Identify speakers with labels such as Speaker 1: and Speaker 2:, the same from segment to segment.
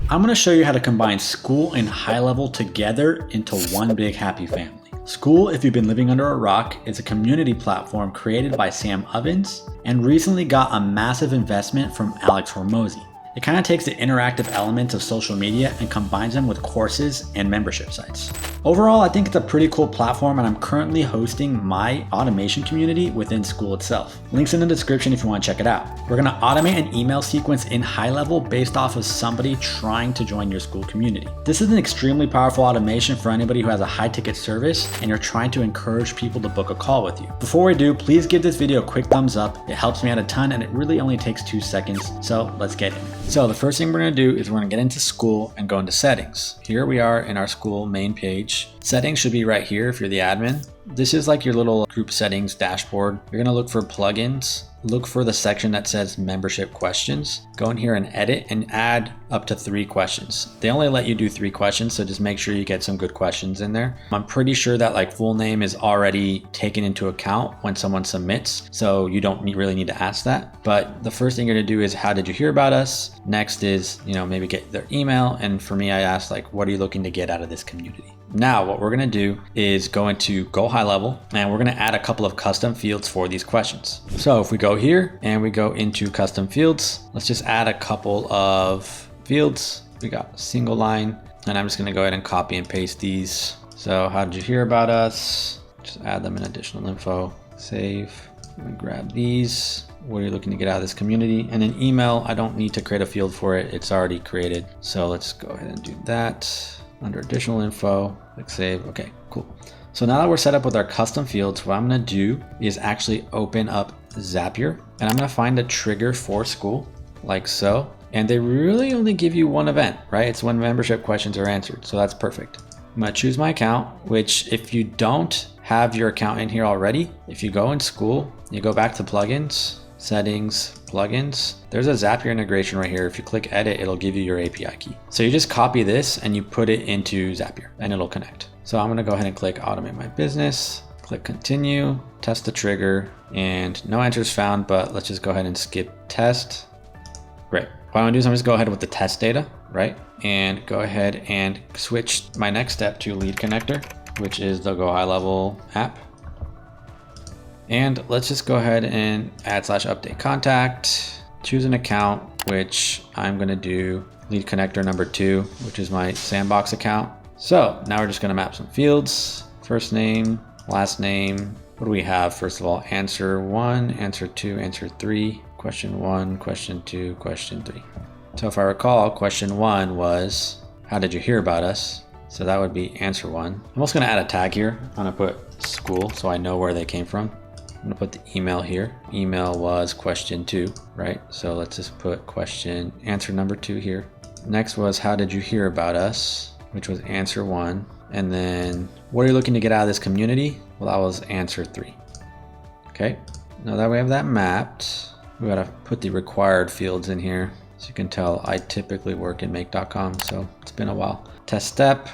Speaker 1: I'm going to show you how to combine Skool and HighLevel together into one big happy family. Skool, if you've been living under a rock, is a community platform created by Sam Ovens and recently got a massive investment from Alex Hormozi. It kind of takes the interactive elements of social media and combines them with courses and membership sites. Overall, I think it's a pretty cool platform, and I'm currently hosting my automation community within Skool itself. Links in the description if you want to check it out. We're going to automate an email sequence in HighLevel based off of somebody trying to join your Skool community. This is an extremely powerful automation for anybody who has a high ticket service and you're trying to encourage people to book a call with you. Before we do, please give this video a quick thumbs up. It helps me out a ton and it really only takes 2 seconds. So let's get in. So the first thing we're going to do is we're going to get into Skool and go into settings. Here we are in our Skool main page. Settings should be right here if you're the admin. This is like your little group settings dashboard. You're going to look for plugins. Look for the section that says membership questions. Go in here and edit and add up to 3 questions. They only let you do 3 questions, so just make sure you get some good questions in there. I'm pretty sure that like full name is already taken into account when someone submits, so you don't really need to ask that. But the first thing you're gonna do is how did you hear about us? Next is, maybe get their email. And for me, I asked like, what are you looking to get out of this community? Now, what we're gonna do is go into GoHighLevel and we're gonna add a couple of custom fields for these questions. So if we go here and we go into custom fields, let's just add a couple of fields. We got single line, and I'm just gonna go ahead and copy and paste these. So how did you hear about us? Just add them in additional info, save, and grab these. What are you looking to get out of this community? And then email, I don't need to create a field for it. It's already created. So let's go ahead and do that. Under additional info, click save. Okay, cool. So now that we're set up with our custom fields, what I'm gonna do is actually open up Zapier, and I'm gonna find a trigger for Skool, like so. And they really only give you one event, right? It's when membership questions are answered. So that's perfect. I'm gonna choose my account, which if you don't have your account in here already, if you go in Skool, you go back to plugins, settings, plugins, there's a Zapier integration right here. If you click edit, it'll give you your API key. So you just copy this and you put it into Zapier and it'll connect. So I'm gonna go ahead and click automate my business, click continue, test the trigger, and no answers found, but let's just go ahead and skip test. Great. What I'm gonna do is I'm just go ahead with the test data, right? And go ahead and switch my next step to lead connector, which is the GoHighLevel app. And let's just go ahead and add /update contact, choose an account, which I'm gonna do lead connector number 2, which is my sandbox account. So now we're just gonna map some fields, first name, last name. What do we have? First of all, answer 1, answer 2, answer 3, question 1, question 2, question 3. So if I recall, question 1 was, how did you hear about us? So that would be answer 1. I'm also gonna add a tag here. I'm gonna put Skool so I know where they came from. I'm gonna put the email here. Email was question 2, right? So let's just put question, answer number 2 here. Next was, how did you hear about us? Which was answer 1. And then, what are you looking to get out of this community? Well, that was answer 3. Okay, now that we have that mapped, we gotta put the required fields in here. So you can tell I typically work in make.com, so it's been a while. Test step,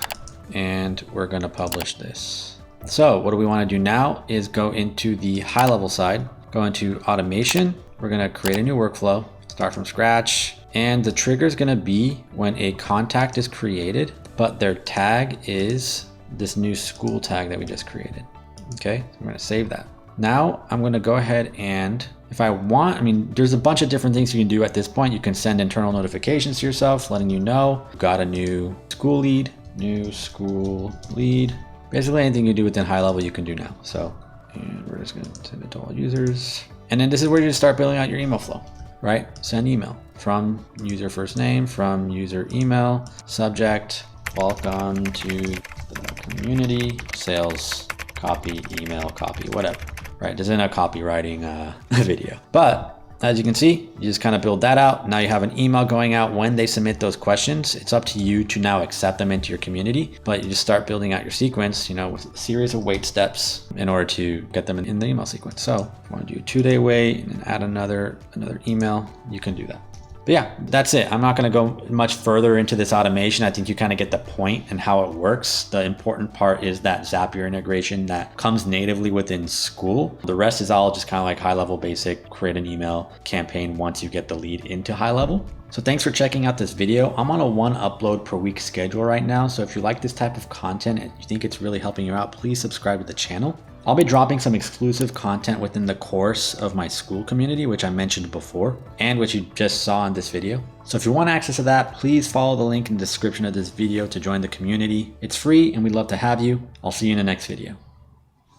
Speaker 1: and we're gonna publish this. So what do we want to do now is go into the HighLevel side, go into automation. We're going to create a new workflow, start from scratch. And the trigger is going to be when a contact is created, but their tag is this new Skool tag that we just created. Okay, so I'm going to save that. Now I'm going to go ahead and if I want, there's a bunch of different things you can do at this point. You can send internal notifications to yourself, letting you know you've got a new Skool lead. Basically anything you do within HighLevel you can do now. So, and we're just gonna send it to all users. And then this is where you start building out your email flow, right? Send email from user first name, from user email, subject, welcome to the community, sales, copy, email, copy, whatever, right? This isn't a copywriting video, but as you can see, you just kind of build that out. Now you have an email going out when they submit those questions. It's up to you to now accept them into your community, but you just start building out your sequence, with a series of wait steps in order to get them in the email sequence. So if you want to do a 2-day wait and then add another email, you can do that. But yeah, that's it. I'm not going to go much further into this automation. I think you kind of get the point and how it works. The important part is that Zapier integration that comes natively within Skool. The rest is all just kind of like HighLevel basic, create an email campaign once you get the lead into HighLevel. So thanks for checking out this video. I'm on a 1 upload per week schedule right now. So if you like this type of content and you think it's really helping you out, please subscribe to the channel. I'll be dropping some exclusive content within the course of my Skool community, which I mentioned before, and which you just saw in this video. So if you want access to that, please follow the link in the description of this video to join the community. It's free and we'd love to have you. I'll see you in the next video.